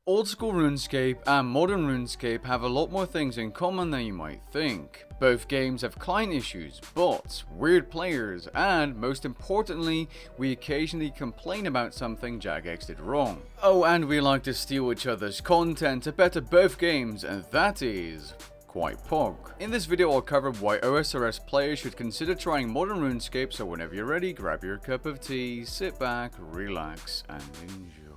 Old school RuneScape and modern RuneScape have a lot more things in common than you might think. Both games have client issues, bots, weird players, and most importantly, we occasionally complain about something Jagex did wrong. Oh, and we like to steal each other's content to better both games, and that is quite pog. In this video I'll cover why OSRS players should consider trying modern RuneScape, so whenever you're ready, grab your cup of tea, sit back, relax, and enjoy.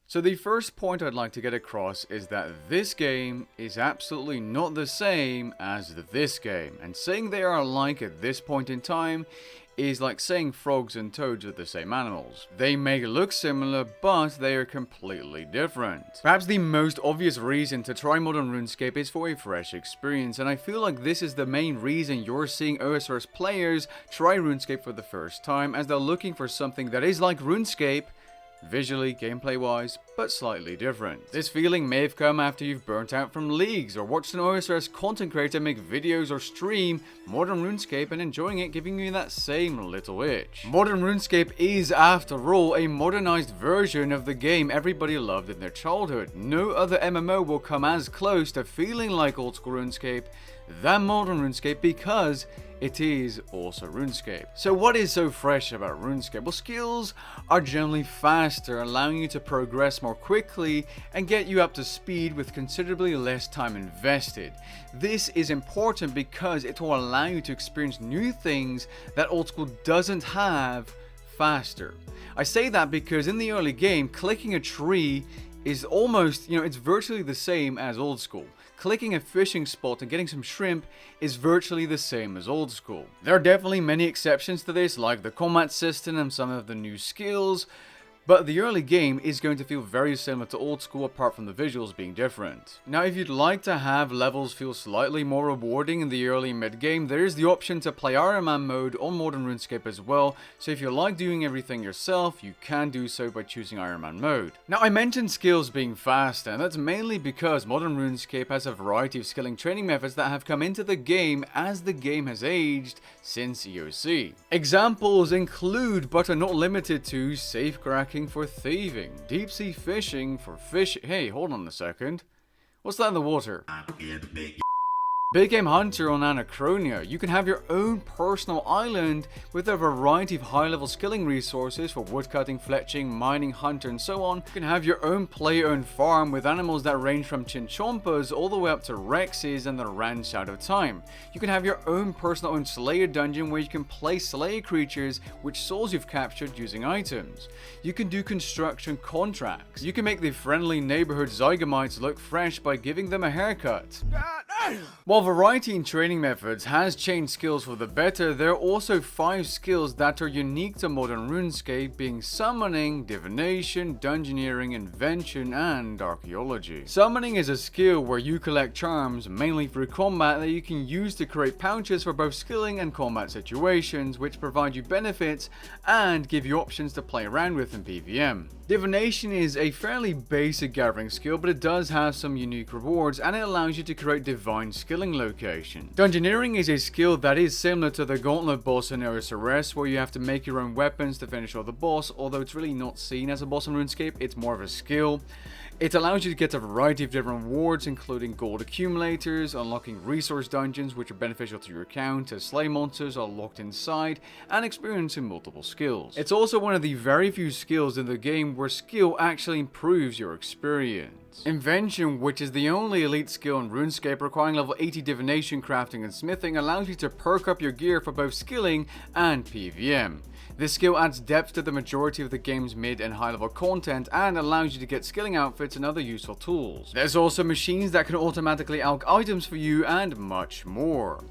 So the first point I'd like to get across is that this game is absolutely not the same as this game, and saying they are alike at this point in time is like saying frogs and toads are the same animals. They may look similar, but they are completely different. Perhaps the most obvious reason to try modern RuneScape is for a fresh experience, and I feel like this is the main reason you're seeing OSRS players try RuneScape for the first time, as they're looking for something that is like RuneScape, visually, gameplay wise, but slightly different. This feeling may have come after you've burnt out from leagues, or watched an OSRS content creator make videos or stream modern RuneScape and enjoying it, giving you that same little itch. Modern RuneScape is, after all, a modernized version of the game everybody loved in their childhood. No other MMO will come as close to feeling like old school RuneScape than modern RuneScape, because it is also RuneScape. So what is so fresh about RuneScape? Well, skills are generally faster, allowing you to progress more quickly and get you up to speed with considerably less time invested. This is important because it will allow you to experience new things that old school doesn't have faster. I say that because in the early game, clicking a tree is almost, it's virtually the same as old school. Clicking a fishing spot and getting some shrimp is virtually the same as old school. There are definitely many exceptions to this, like the combat system and some of the new skills, but the early game is going to feel very similar to old school, apart from the visuals being different. Now, if you'd like to have levels feel slightly more rewarding in the early mid game, there is the option to play Iron Man mode on modern RuneScape as well, so if you like doing everything yourself, you can do so by choosing Iron Man mode. Now, I mentioned skills being fast, and that's mainly because modern RuneScape has a variety of skilling training methods that have come into the game as the game has aged since EOC. Examples include, but are not limited to, safe cracking for thieving, deep sea fishing for fish. Hey, hold on a second. What's that in the water? Big Game Hunter on Anachronia. You can have your own personal island with a variety of high-level skilling resources for woodcutting, fletching, mining, hunter, and so on. You can have your own player-owned farm with animals that range from chinchompas all the way up to rexes and the ranch out of time. You can have your own personal owned Slayer dungeon where you can play Slayer creatures which souls you've captured using items. You can do construction contracts. You can make the friendly neighborhood Zygamites look fresh by giving them a haircut. While variety in training methods has changed skills for the better, there are also 5 skills that are unique to modern RuneScape, being summoning, divination, dungeoneering, invention, and archaeology. Summoning is a skill where you collect charms, mainly through combat, that you can use to create pouches for both skilling and combat situations, which provide you benefits and give you options to play around with in PvM. Divination is a fairly basic gathering skill, but it does have some unique rewards, and it allows you to create divine skilling locations. Dungeoneering is a skill that is similar to the Gauntlet boss in OSRS, where you have to make your own weapons to finish off the boss, although it's really not seen as a boss in RuneScape, it's more of a skill. It allows you to get a variety of different rewards, including gold accumulators, unlocking resource dungeons which are beneficial to your account as slay monsters are locked inside, and experiencing multiple skills. It's also one of the very few skills in the game where skill actually improves your experience. Invention, which is the only elite skill in RuneScape requiring level 80 divination, crafting, and smithing, allows you to perk up your gear for both skilling and PvM. This skill adds depth to the majority of the game's mid and high level content and allows you to get skilling outfits and other useful tools. There's also machines that can automatically alch items for you and much more.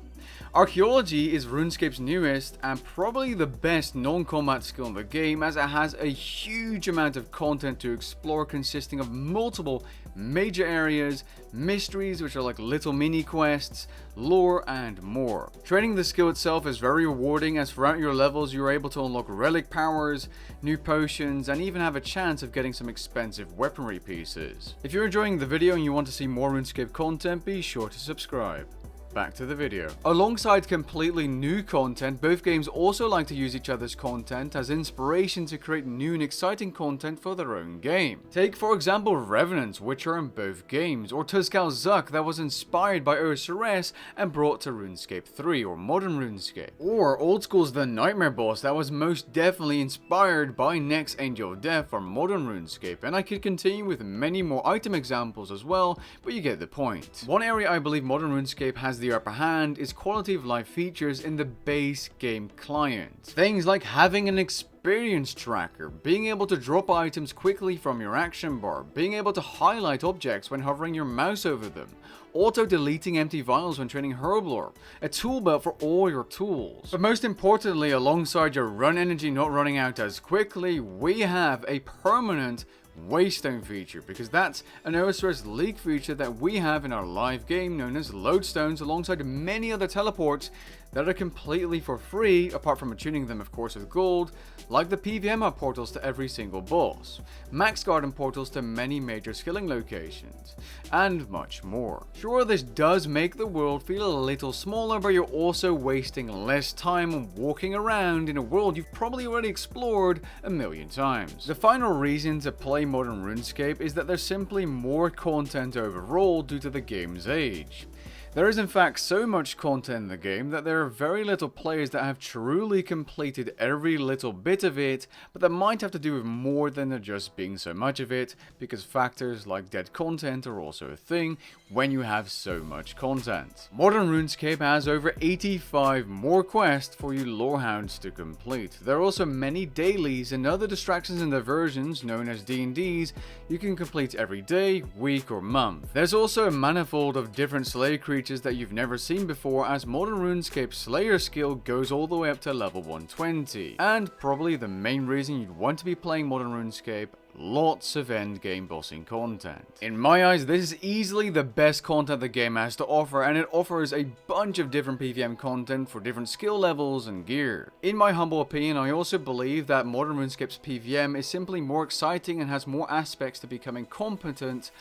Archaeology is RuneScape's newest and probably the best non-combat skill in the game, as it has a huge amount of content to explore, consisting of multiple major areas, mysteries which are like little mini quests, lore, and more. Training the skill itself is very rewarding, as throughout your levels you are able to unlock relic powers, new potions, and even have a chance of getting some expensive weaponry pieces. If you're enjoying the video and you want to see more RuneScape content, be sure to subscribe. back to the video. Alongside completely new content, both games also like to use each other's content as inspiration to create new and exciting content for their own game. Take for example Revenants, which are in both games, or Tuskal Zuck that was inspired by OSRS and brought to RuneScape 3 or Modern RuneScape. Or Old School's The Nightmare Boss that was most definitely inspired by Next Angel of Death for Modern RuneScape, and I could continue with many more item examples as well, but you get the point. One area I believe Modern RuneScape has the upper hand is quality of life features in the base game client. Things like having an experience tracker, being able to drop items quickly from your action bar, being able to highlight objects when hovering your mouse over them, auto-deleting empty vials when training Herblore, a tool belt for all your tools. But most importantly, alongside your run energy not running out as quickly, we have a permanent Waystone feature, because that's an OSRS League feature that we have in our live game known as Lodestones, alongside many other teleports that are completely for free, apart from attuning them of course with gold, like the PVM hub portals to every single boss, max garden portals to many major skilling locations, and much more. Sure, this does make the world feel a little smaller, but you're also wasting less time walking around in a world you've probably already explored a million times. The final reason to play Modern RuneScape is that there's simply more content overall due to the game's age. There is in fact so much content in the game that there are very little players that have truly completed every little bit of it, but that might have to do with more than there just being so much of it, because factors like dead content are also a thing when you have so much content. Modern RuneScape has over 85 more quests for you lorehounds to complete. There are also many dailies and other distractions and diversions known as D&Ds you can complete every day, week or month. There's also a manifold of different Slayer creatures that you've never seen before, as Modern RuneScape's Slayer skill goes all the way up to level 120. And probably the main reason you'd want to be playing Modern RuneScape, lots of endgame bossing content. In my eyes, this is easily the best content the game has to offer, and it offers a bunch of different PVM content for different skill levels and gear. In my humble opinion, I also believe that Modern RuneScape's PVM is simply more exciting and has more aspects to becoming competent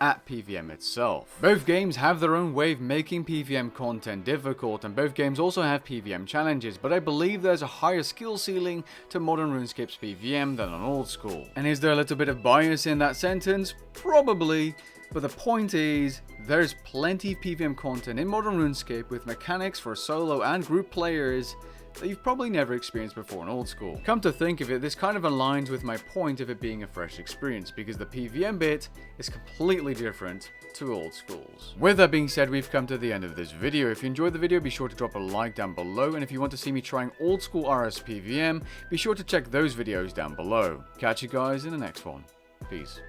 at PVM itself. Both games have their own way of making PVM content difficult, and both games also have PVM challenges, but I believe there's a higher skill ceiling to Modern RuneScape's PVM than on Old School. And is there a little bit of bias in that sentence? Probably. But the point is, there's plenty of PVM content in Modern RuneScape with mechanics for solo and group players that you've probably never experienced before in Old School. Come to think of it, this kind of aligns with my point of it being a fresh experience, because the PVM bit is completely different to Old School's. With that being said, we've come to the end of this video. If you enjoyed the video, be sure to drop a like down below, and if you want to see me trying Old School RS PVM, be sure to check those videos down below. Catch you guys in the next one. Peace.